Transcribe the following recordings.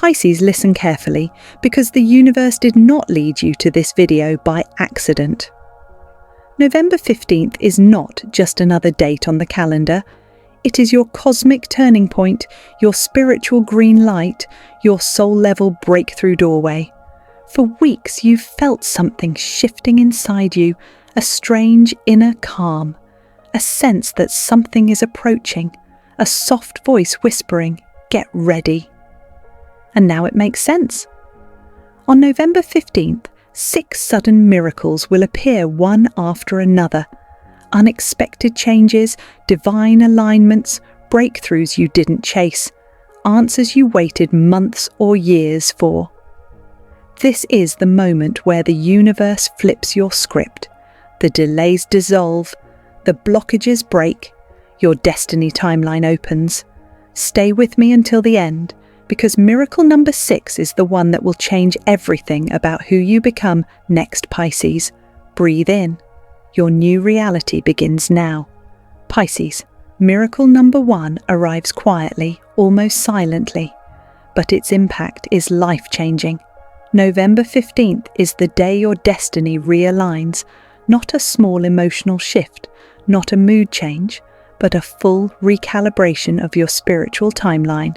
Pisces, listen carefully, because the universe did not lead you to this video by accident. November 15th is not just another date on the calendar. It is your cosmic turning point, your spiritual green light, your soul-level breakthrough doorway. For weeks you've felt something shifting inside you, a strange inner calm, a sense that something is approaching, a soft voice whispering, "Get ready." And now it makes sense. On November 15th, 6 sudden miracles will appear one after another. Unexpected changes, divine alignments, breakthroughs you didn't chase, answers you waited months or years for. This is the moment where the universe flips your script. The delays dissolve, the blockages break, your destiny timeline opens. Stay with me until the end, because miracle number 6 is the one that will change everything about who you become next, Pisces. Breathe in. Your new reality begins now. Pisces, miracle number 1 arrives quietly, almost silently, but its impact is life-changing. November 15th is the day your destiny realigns, not a small emotional shift, not a mood change, but a full recalibration of your spiritual timeline.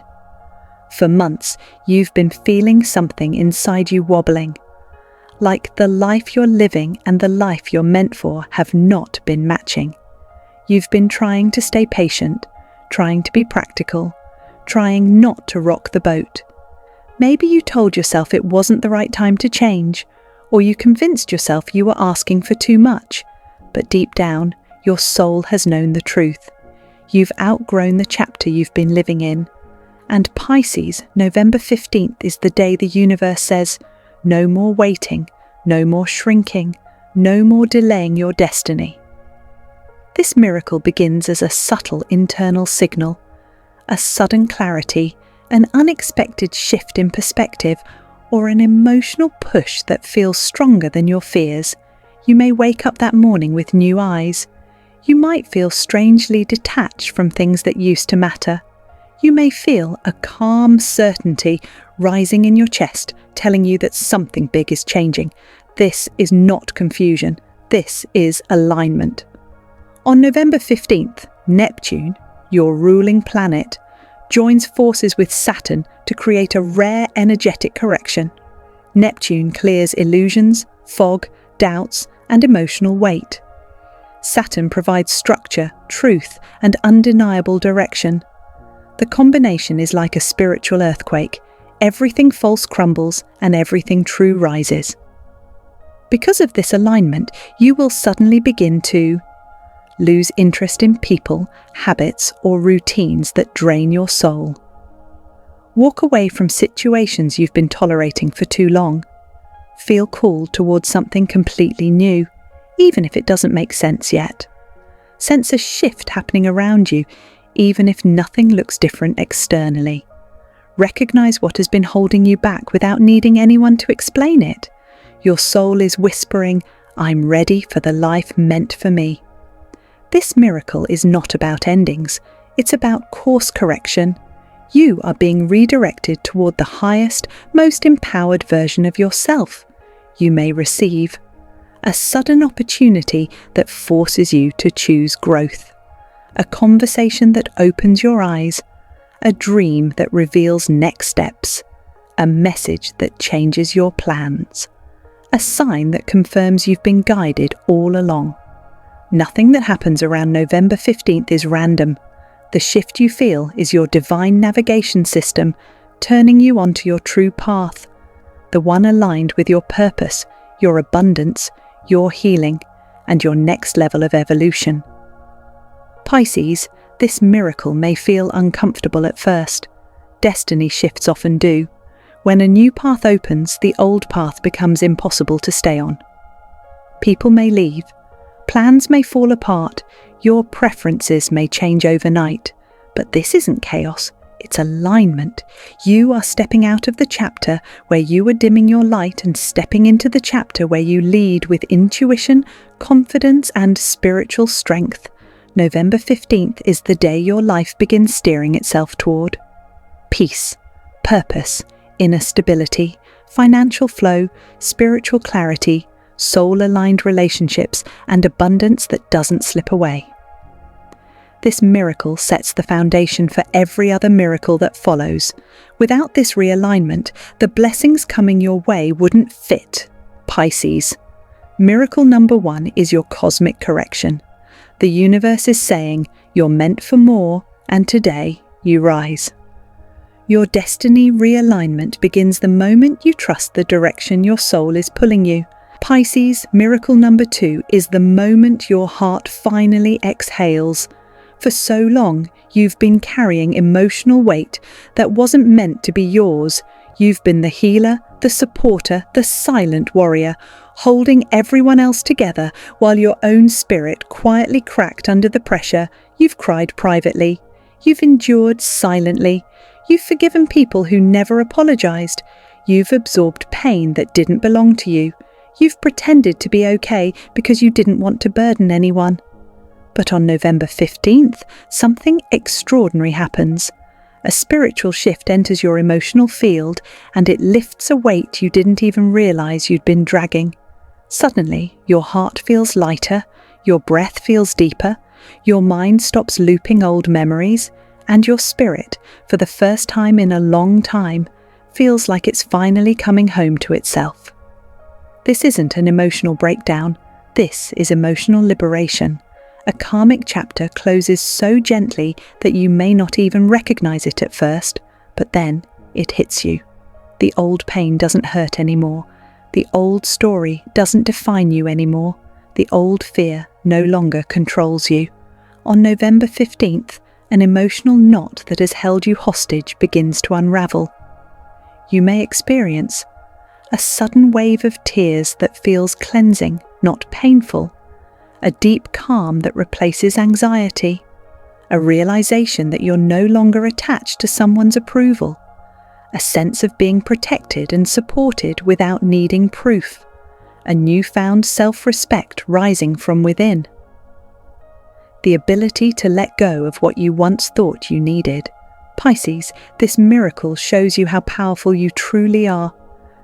For months, you've been feeling something inside you wobbling, like the life you're living and the life you're meant for have not been matching. You've been trying to stay patient, trying to be practical, trying not to rock the boat. Maybe you told yourself it wasn't the right time to change, or you convinced yourself you were asking for too much, but deep down, your soul has known the truth. You've outgrown the chapter you've been living in. And Pisces, November 15th is the day the universe says, no more waiting, no more shrinking, no more delaying your destiny. This miracle begins as a subtle internal signal, a sudden clarity, an unexpected shift in perspective, or an emotional push that feels stronger than your fears. You may wake up that morning with new eyes. You might feel strangely detached from things that used to matter. You may feel a calm certainty rising in your chest, telling you that something big is changing. This is not confusion. This is alignment. On November 15th, Neptune, your ruling planet, joins forces with Saturn to create a rare energetic correction. Neptune clears illusions, fog, doubts, and emotional weight. Saturn provides structure, truth, and undeniable direction. The combination is like a spiritual earthquake. Everything false crumbles and everything true rises. Because of this alignment, you will suddenly begin to lose interest in people, habits, or routines that drain your soul. Walk away from situations you've been tolerating for too long. Feel called towards something completely new, even if it doesn't make sense yet. Sense a shift happening around you, even if nothing looks different externally. Recognize what has been holding you back without needing anyone to explain it. Your soul is whispering, "I'm ready for the life meant for me." This miracle is not about endings. It's about course correction. You are being redirected toward the highest, most empowered version of yourself. You may receive a sudden opportunity that forces you to choose growth, a conversation that opens your eyes, a dream that reveals next steps, a message that changes your plans, a sign that confirms you've been guided all along. Nothing that happens around November 15th is random. The shift you feel is your divine navigation system turning you onto your true path, the one aligned with your purpose, your abundance, your healing, and your next level of evolution. Pisces, this miracle may feel uncomfortable at first. Destiny shifts often do. When a new path opens, the old path becomes impossible to stay on. People may leave. Plans may fall apart, your preferences may change overnight, but this isn't chaos, it's alignment. You are stepping out of the chapter where you are dimming your light and stepping into the chapter where you lead with intuition, confidence, and spiritual strength. November 15th is the day your life begins steering itself toward peace, purpose, inner stability, financial flow, spiritual clarity, soul-aligned relationships, and abundance that doesn't slip away. This miracle sets the foundation for every other miracle that follows. Without this realignment, the blessings coming your way wouldn't fit. Pisces. Miracle number 1 is your cosmic correction. The universe is saying, you're meant for more, and today you rise. Your destiny realignment begins the moment you trust the direction your soul is pulling you. Pisces, miracle number 2 is the moment your heart finally exhales. For so long, you've been carrying emotional weight that wasn't meant to be yours. You've been the healer, the supporter, the silent warrior, holding everyone else together while your own spirit quietly cracked under the pressure. You've cried privately. You've endured silently. You've forgiven people who never apologized. You've absorbed pain that didn't belong to you. You've pretended to be okay because you didn't want to burden anyone. But on November 15th, something extraordinary happens. A spiritual shift enters your emotional field, and it lifts a weight you didn't even realize you'd been dragging. Suddenly, your heart feels lighter, your breath feels deeper, your mind stops looping old memories, and your spirit, for the first time in a long time, feels like it's finally coming home to itself. This isn't an emotional breakdown. This is emotional liberation. A karmic chapter closes so gently that you may not even recognize it at first, but then it hits you. The old pain doesn't hurt anymore. The old story doesn't define you anymore. The old fear no longer controls you. On November 15th, an emotional knot that has held you hostage begins to unravel. You may experience a sudden wave of tears that feels cleansing, not painful. A deep calm that replaces anxiety, a realization that you're no longer attached to someone's approval, a sense of being protected and supported without needing proof, a newfound self-respect rising from within. The ability to let go of what you once thought you needed. Pisces, this miracle shows you how powerful you truly are.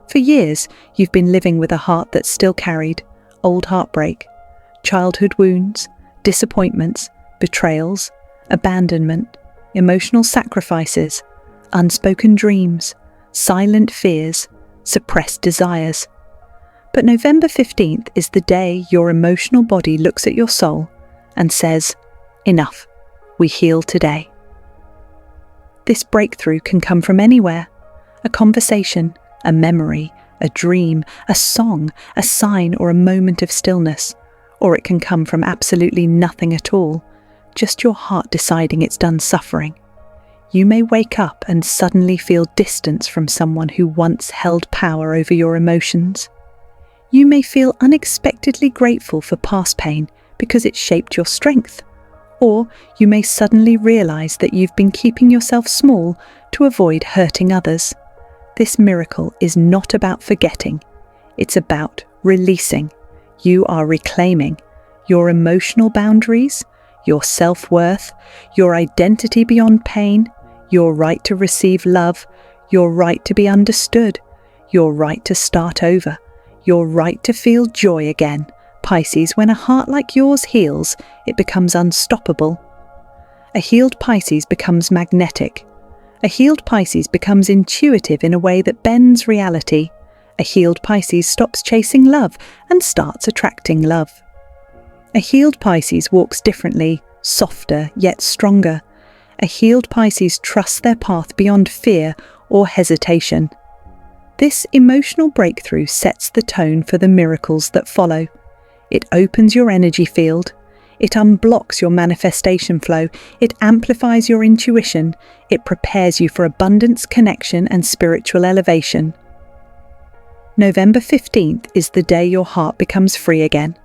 For years, you've been living with a heart that still carried old heartbreak, childhood wounds, disappointments, betrayals, abandonment, emotional sacrifices, unspoken dreams, silent fears, suppressed desires. But November 15th is the day your emotional body looks at your soul and says, enough, we heal today. This breakthrough can come from anywhere. A conversation, a memory, a dream, a song, a sign, or a moment of stillness. Or it can come from absolutely nothing at all, just your heart deciding it's done suffering. You may wake up and suddenly feel distance from someone who once held power over your emotions. You may feel unexpectedly grateful for past pain because it shaped your strength. Or you may suddenly realize that you've been keeping yourself small to avoid hurting others. This miracle is not about forgetting. It's about releasing. You are reclaiming your emotional boundaries, your self-worth, your identity beyond pain, your right to receive love, your right to be understood, your right to start over, your right to feel joy again. Pisces, when a heart like yours heals, it becomes unstoppable. A healed Pisces becomes magnetic. A healed Pisces becomes intuitive in a way that bends reality. A healed Pisces stops chasing love and starts attracting love. A healed Pisces walks differently, softer yet stronger. A healed Pisces trusts their path beyond fear or hesitation. This emotional breakthrough sets the tone for the miracles that follow. It opens your energy field. It unblocks your manifestation flow. It amplifies your intuition. It prepares you for abundance, connection, and spiritual elevation. November 15th is the day your heart becomes free again.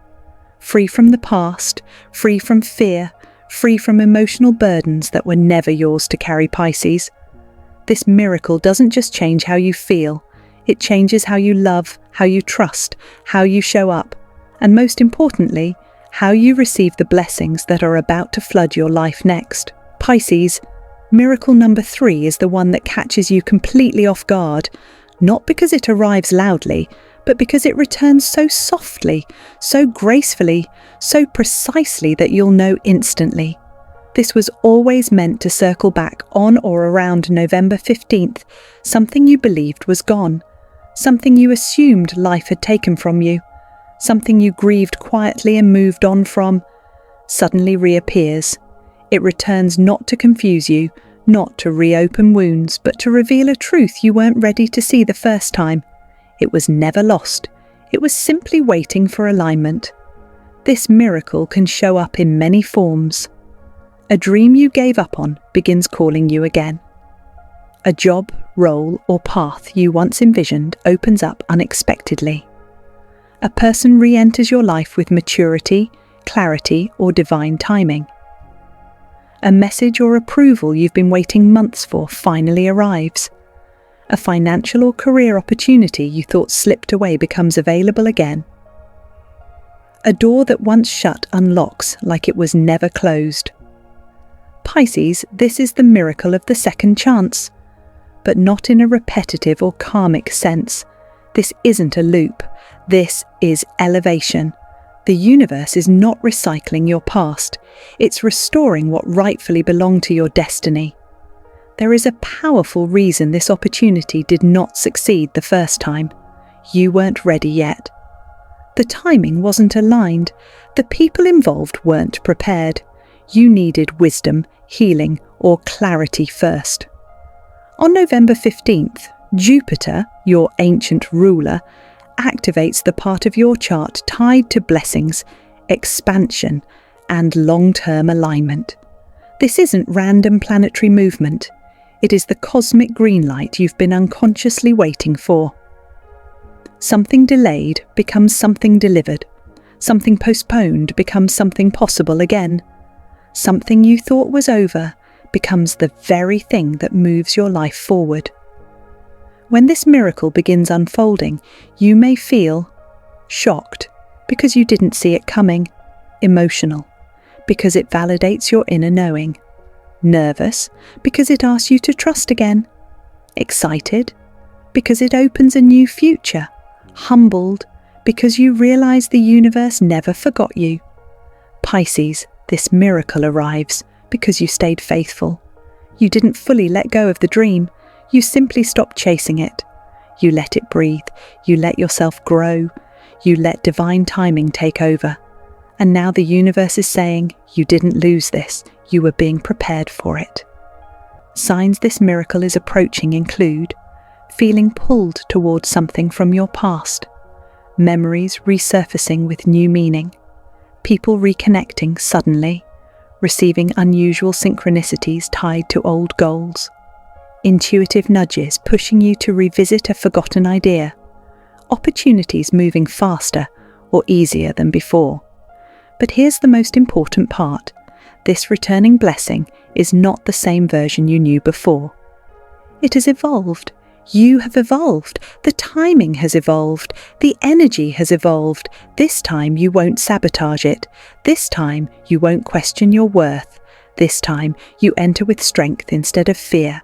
Free from the past, free from fear, free from emotional burdens that were never yours to carry, Pisces. This miracle doesn't just change how you feel, it changes how you love, how you trust, how you show up, and most importantly, how you receive the blessings that are about to flood your life next. Pisces, Miracle number 3 is the one that catches you completely off guard, not because it arrives loudly, but because it returns so softly, so gracefully, so precisely that you'll know instantly. This was always meant to circle back on or around November 15th, something you believed was gone, something you assumed life had taken from you, something you grieved quietly and moved on from, suddenly reappears. It returns not to confuse you, not to reopen wounds, but to reveal a truth you weren't ready to see the first time. It was never lost. It was simply waiting for alignment. This miracle can show up in many forms. A dream you gave up on begins calling you again. A job, role, or path you once envisioned opens up unexpectedly. A person re-enters your life with maturity, clarity, or divine timing. A message or approval you've been waiting months for finally arrives. A financial or career opportunity you thought slipped away becomes available again. A door that once shut unlocks like it was never closed. Pisces, this is the miracle of the second chance, but not in a repetitive or karmic sense. This isn't a loop. This is elevation. The universe is not recycling your past. It's restoring what rightfully belonged to your destiny. There is a powerful reason this opportunity did not succeed the first time. You weren't ready yet. The timing wasn't aligned. The people involved weren't prepared. You needed wisdom, healing, or clarity first. On November 15th, Jupiter, your ancient ruler, activates the part of your chart tied to blessings, expansion, and long-term alignment. This isn't random planetary movement. It is the cosmic green light you've been unconsciously waiting for. Something delayed becomes something delivered. Something postponed becomes something possible again. Something you thought was over becomes the very thing that moves your life forward. When this miracle begins unfolding, you may feel shocked because you didn't see it coming, emotional because it validates your inner knowing, nervous because it asks you to trust again, excited because it opens a new future, humbled because you realize the universe never forgot you. Pisces, this miracle arrives because you stayed faithful. You didn't fully let go of the dream. You simply stopped chasing it. You let it breathe. You let yourself grow. You let divine timing take over. And now the universe is saying, you didn't lose this. You were being prepared for it. Signs this miracle is approaching include feeling pulled towards something from your past, memories resurfacing with new meaning, people reconnecting suddenly, receiving unusual synchronicities tied to old goals, intuitive nudges pushing you to revisit a forgotten idea, opportunities moving faster or easier than before. But here's the most important part. This returning blessing is not the same version you knew before. It has evolved. You have evolved. The timing has evolved. The energy has evolved. This time you won't sabotage it. This time you won't question your worth. This time you enter with strength instead of fear.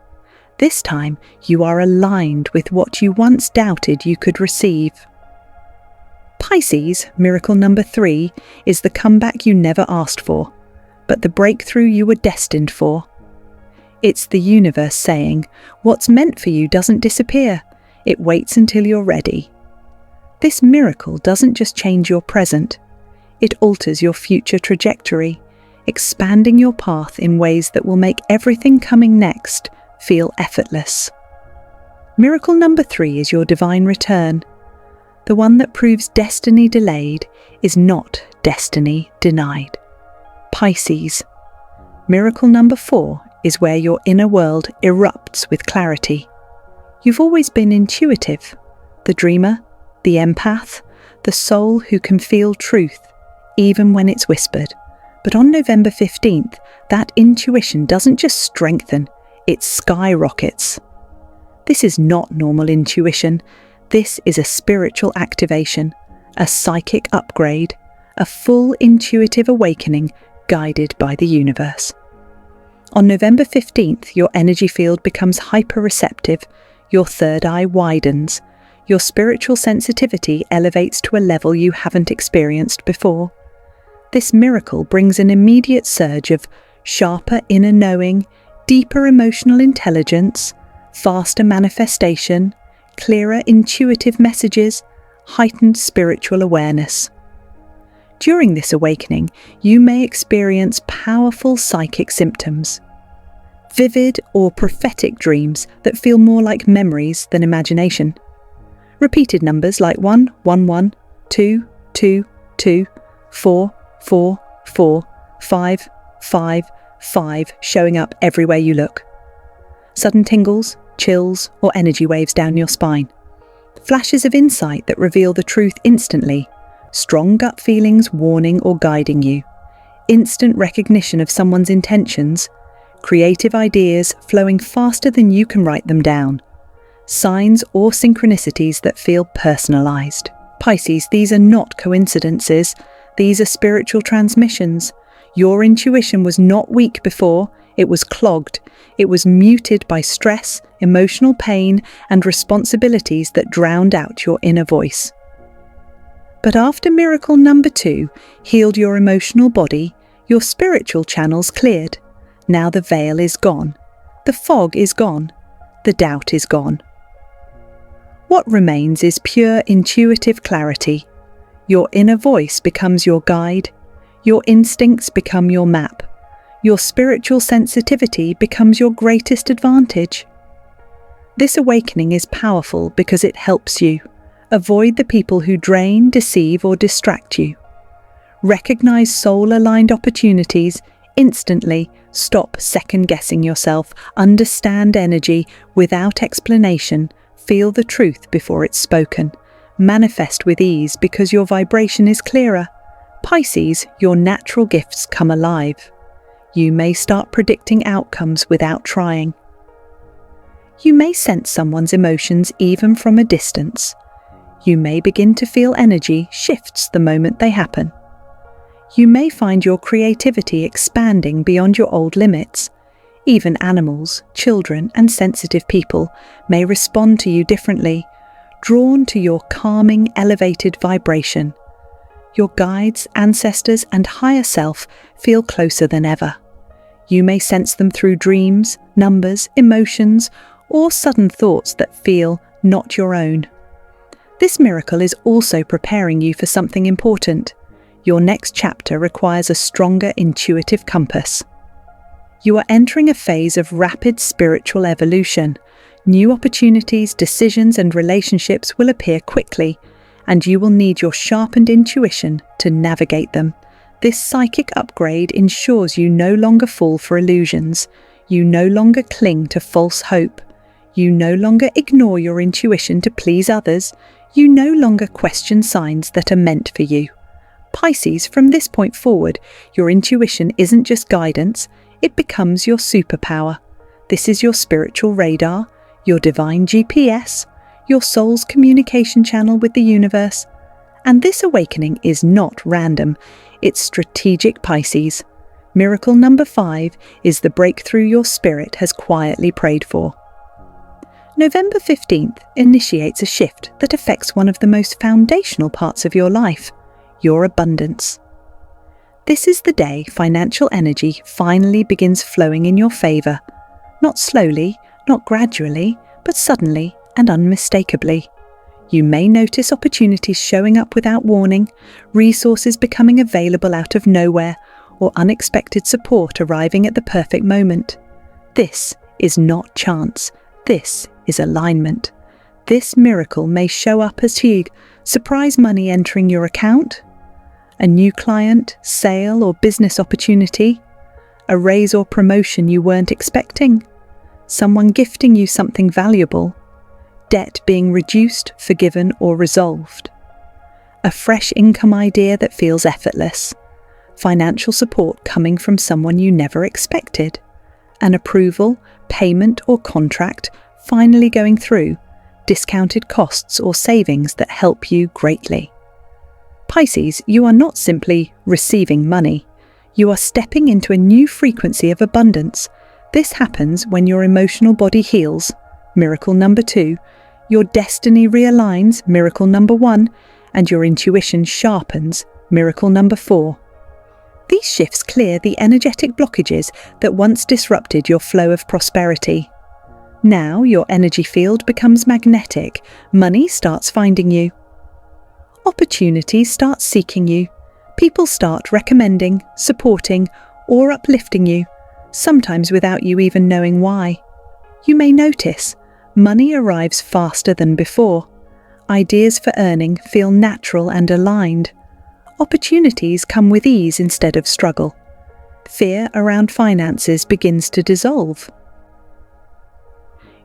This time you are aligned with what you once doubted you could receive. Pisces, miracle number 3, is the comeback you never asked for, but the breakthrough you were destined for. It's the universe saying, what's meant for you doesn't disappear. It waits until you're ready. This miracle doesn't just change your present. It alters your future trajectory, expanding your path in ways that will make everything coming next feel effortless. Miracle number 3 is your divine return. The one that proves destiny delayed is not destiny denied. Pisces. Miracle number 4 is where your inner world erupts with clarity. You've always been intuitive, the dreamer, the empath, the soul who can feel truth, even when it's whispered. But on November 15th, that intuition doesn't just strengthen, it skyrockets. This is not normal intuition. This is a spiritual activation, a psychic upgrade, a full intuitive awakening guided by the universe. On November 15th, your energy field becomes hyper-receptive, your third eye widens, your spiritual sensitivity elevates to a level you haven't experienced before. This miracle brings an immediate surge of sharper inner knowing, deeper emotional intelligence, faster manifestation, clearer intuitive messages, heightened spiritual awareness. During this awakening, you may experience powerful psychic symptoms. Vivid or prophetic dreams that feel more like memories than imagination. Repeated numbers like 1, 1, 1, 2, 2, 2, 4, 4, 4, 5, 5, 5 showing up everywhere you look. Sudden tingles, chills, or energy waves down your spine. Flashes of insight that reveal the truth instantly. Strong gut feelings warning or guiding you. Instant recognition of someone's intentions. Creative ideas flowing faster than you can write them down. Signs or synchronicities that feel personalized. Pisces, these are not coincidences. These are spiritual transmissions. Your intuition was not weak before, it was clogged. It was muted by stress, emotional pain, and responsibilities that drowned out your inner voice. But after miracle number 2 healed your emotional body, your spiritual channels cleared. Now the veil is gone. The fog is gone. The doubt is gone. What remains is pure intuitive clarity. Your inner voice becomes your guide. Your instincts become your map. Your spiritual sensitivity becomes your greatest advantage. This awakening is powerful because it helps you. Avoid the people who drain, deceive, or distract you. Recognize soul-aligned opportunities instantly. Stop second-guessing yourself. Understand energy without explanation. Feel the truth before it's spoken. Manifest with ease because your vibration is clearer. Pisces, your natural gifts come alive. You may start predicting outcomes without trying. You may sense someone's emotions even from a distance. You may begin to feel energy shifts the moment they happen. You may find your creativity expanding beyond your old limits. Even animals, children, and sensitive people may respond to you differently, drawn to your calming, elevated vibration. Your guides, ancestors, and higher self feel closer than ever. You may sense them through dreams, numbers, emotions, or sudden thoughts that feel not your own. This miracle is also preparing you for something important. Your next chapter requires a stronger intuitive compass. You are entering a phase of rapid spiritual evolution. New opportunities, decisions, and relationships will appear quickly, and you will need your sharpened intuition to navigate them. This psychic upgrade ensures you no longer fall for illusions. You no longer cling to false hope. You no longer ignore your intuition to please others. You no longer question signs that are meant for you. Pisces, from this point forward, your intuition isn't just guidance, it becomes your superpower. This is your spiritual radar, your divine GPS, your soul's communication channel with the universe. And this awakening is not random, it's strategic, Pisces. Miracle number 5 is the breakthrough your spirit has quietly prayed for. November 15th initiates a shift that affects one of the most foundational parts of your life, your abundance. This is the day financial energy finally begins flowing in your favor. Not slowly, not gradually, but suddenly and unmistakably. You may notice opportunities showing up without warning, resources becoming available out of nowhere, or unexpected support arriving at the perfect moment. This is not chance. This is alignment. This miracle may show up as surprise money entering your account, a new client, sale, or business opportunity, a raise or promotion you weren't expecting, someone gifting you something valuable, debt being reduced, forgiven, or resolved, a fresh income idea that feels effortless, financial support coming from someone you never expected, an approval, payment, or contract finally going through, discounted costs or savings that help you greatly. Pisces, you are not simply receiving money. You are stepping into a new frequency of abundance, This happens when your emotional body heals, miracle number 2, your destiny realigns, miracle number 1, and your intuition sharpens, miracle number 4. These shifts clear the energetic blockages that once disrupted your flow of prosperity. Now your energy field becomes magnetic, money starts finding you. Opportunities start seeking you, people start recommending, supporting, or uplifting you, sometimes without you even knowing why. You may notice, money arrives faster than before. Ideas for earning feel natural and aligned. Opportunities come with ease instead of struggle. Fear around finances begins to dissolve.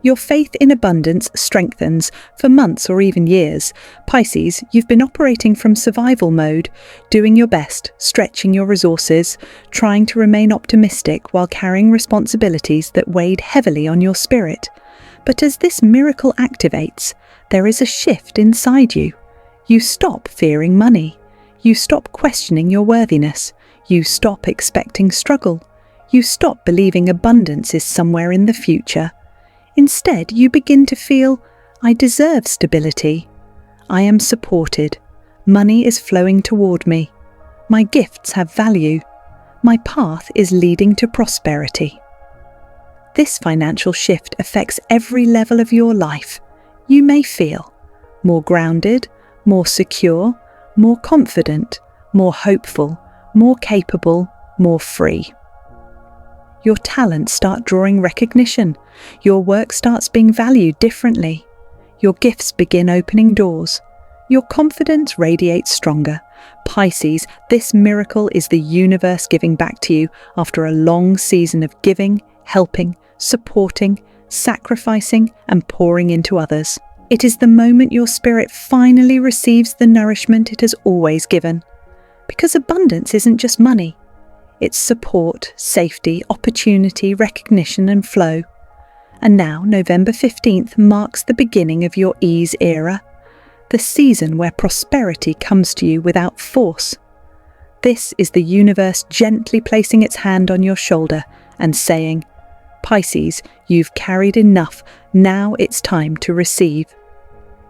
Your faith in abundance strengthens for months or even years. Pisces, you've been operating from survival mode, doing your best, stretching your resources, trying to remain optimistic while carrying responsibilities that weighed heavily on your spirit. But as this miracle activates, there is a shift inside you. You stop fearing money. You stop questioning your worthiness. You stop expecting struggle. You stop believing abundance is somewhere in the future. Instead, you begin to feel, I deserve stability. I am supported. Money is flowing toward me. My gifts have value. My path is leading to prosperity. This financial shift affects every level of your life. You may feel more grounded, more secure, more confident, more hopeful, more capable, more free. Your talents start drawing recognition. Your work starts being valued differently. Your gifts begin opening doors. Your confidence radiates stronger. Pisces, this miracle is the universe giving back to you after a long season of giving, helping, supporting, sacrificing, and pouring into others. It is the moment your spirit finally receives the nourishment it has always given. Because abundance isn't just money. It's support, safety, opportunity, recognition, and flow. And now, November 15th marks the beginning of your ease era, the season where prosperity comes to you without force. This is the universe gently placing its hand on your shoulder and saying, Pisces, you've carried enough, now it's time to receive.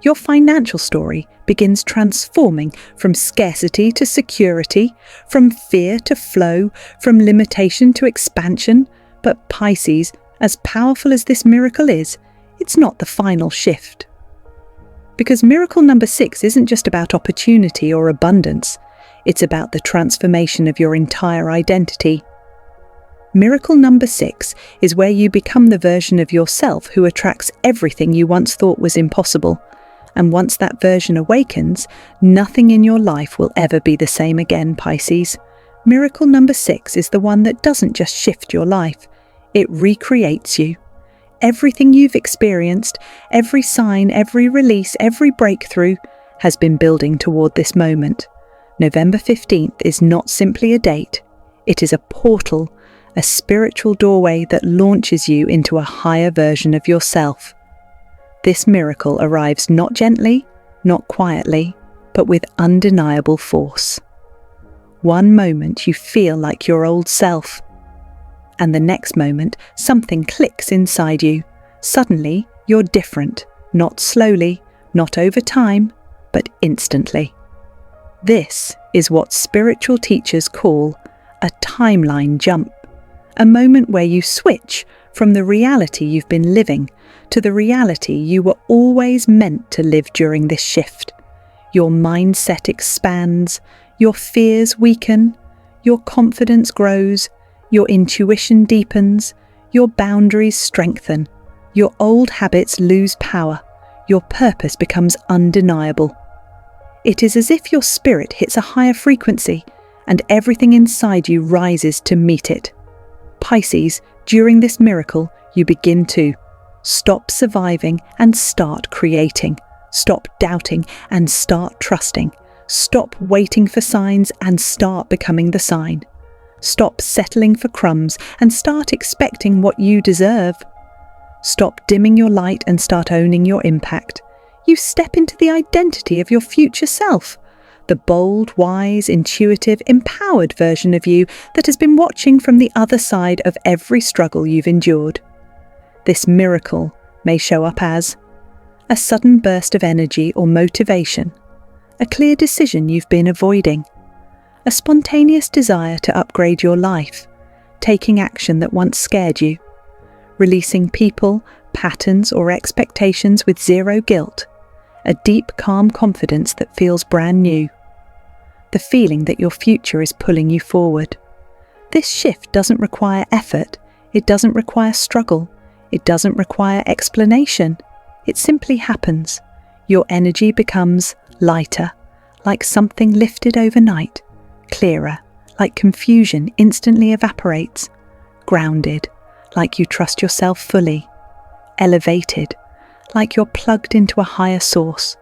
Your financial story begins transforming from scarcity to security, from fear to flow, from limitation to expansion. But Pisces, as powerful as this miracle is, it's not the final shift. Because miracle number 6 isn't just about opportunity or abundance, it's about the transformation of your entire identity. Miracle number 6 is where you become the version of yourself who attracts everything you once thought was impossible. And once that version awakens, nothing in your life will ever be the same again, Pisces. Miracle number 6 is the one that doesn't just shift your life, it recreates you. Everything you've experienced, every sign, every release, every breakthrough has been building toward this moment. November 15th is not simply a date, it is a portal, a spiritual doorway that launches you into a higher version of yourself. This miracle arrives not gently, not quietly, but with undeniable force. One moment you feel like your old self, and the next moment something clicks inside you. Suddenly you're different, not slowly, not over time, but instantly. This is what spiritual teachers call a timeline jump, a moment where you switch from the reality you've been living to the reality you were always meant to live during this shift. Your mindset expands, your fears weaken, your confidence grows, your intuition deepens, your boundaries strengthen, your old habits lose power, your purpose becomes undeniable. It is as if your spirit hits a higher frequency and everything inside you rises to meet it. Pisces, during this miracle, you begin to stop surviving and start creating. Stop doubting and start trusting. Stop waiting for signs and start becoming the sign. Stop settling for crumbs and start expecting what you deserve. Stop dimming your light and start owning your impact. You step into the identity of your future self, the bold, wise, intuitive, empowered version of you that has been watching from the other side of every struggle you've endured. This miracle may show up as a sudden burst of energy or motivation, a clear decision you've been avoiding, a spontaneous desire to upgrade your life, taking action that once scared you, releasing people, patterns, or expectations with zero guilt, a deep, calm confidence that feels brand new, the feeling that your future is pulling you forward. This shift doesn't require effort, it doesn't require struggle, it doesn't require explanation. It simply happens. Your energy becomes lighter, like something lifted overnight, clearer, like confusion instantly evaporates, grounded, like you trust yourself fully, elevated, like you're plugged into a higher source,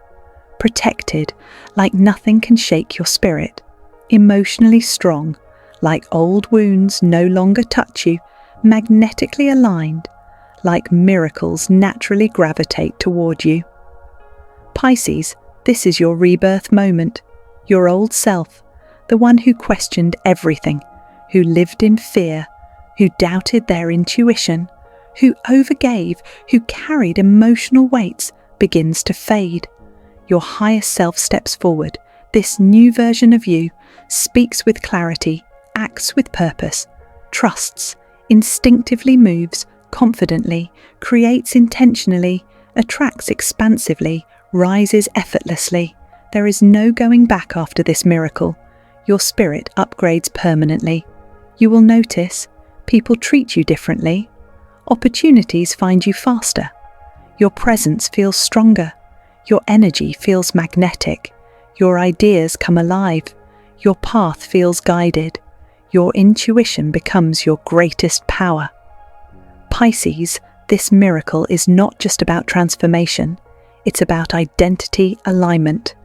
protected, like nothing can shake your spirit, emotionally strong, like old wounds no longer touch you, magnetically aligned, like miracles naturally gravitate toward you. Pisces, this is your rebirth moment, your old self, the one who questioned everything, who lived in fear, who doubted their intuition, who overgave, who carried emotional weights, begins to fade. Your highest self steps forward. This new version of you speaks with clarity, acts with purpose, trusts, instinctively moves, confidently, creates intentionally, attracts expansively, rises effortlessly. There is no going back after this miracle. Your spirit upgrades permanently. You will notice people treat you differently. Opportunities find you faster. Your presence feels stronger. Your energy feels magnetic. Your ideas come alive. Your path feels guided. Your intuition becomes your greatest power. Pisces, this miracle is not just about transformation, it's about identity alignment.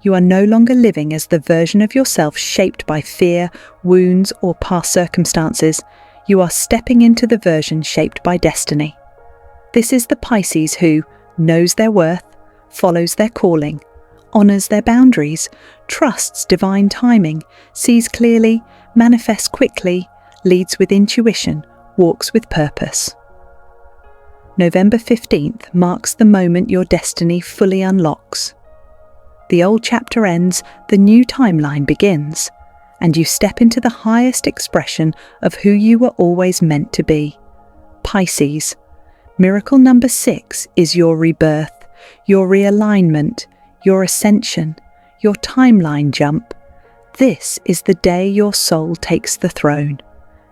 You are no longer living as the version of yourself shaped by fear, wounds, or past circumstances. You are stepping into the version shaped by destiny. This is the Pisces who knows their worth, follows their calling, honors their boundaries, trusts divine timing, sees clearly, manifests quickly, leads with intuition, walks with purpose. November 15th marks the moment your destiny fully unlocks. The old chapter ends, the new timeline begins, and you step into the highest expression of who you were always meant to be. Pisces, miracle number 6 is your rebirth, your realignment, your ascension, your timeline jump. This is the day your soul takes the throne,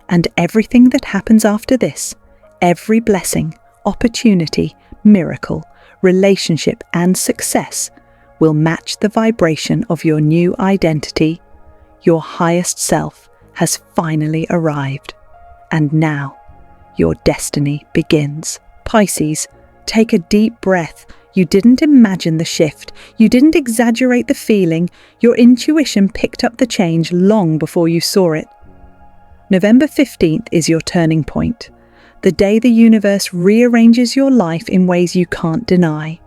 and everything that happens after this, every blessing, opportunity, miracle, relationship, and success will match the vibration of your new identity. Your highest self has finally arrived, and now your destiny begins. Pisces, take a deep breath. You didn't imagine the shift. You didn't exaggerate the feeling. Your intuition picked up the change long before you saw it. November 15th is your turning point, the day the universe rearranges your life in ways you can't deny.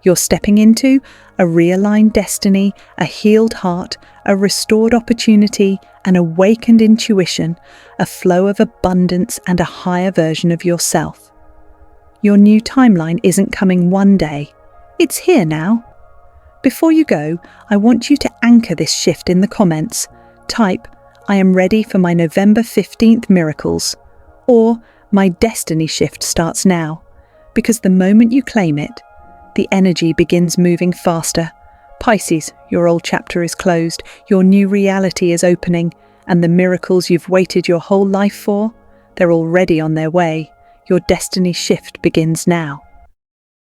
You're stepping into a realigned destiny, a healed heart, a restored opportunity, an awakened intuition, a flow of abundance, and a higher version of yourself. Your new timeline isn't coming one day. It's here now. Before you go, I want you to anchor this shift in the comments. Type, "I am ready for my November 15th miracles," or "My destiny shift starts now," because the moment you claim it, the energy begins moving faster. Pisces, your old chapter is closed, your new reality is opening, and the miracles you've waited your whole life for, they're already on their way. Your destiny shift begins now.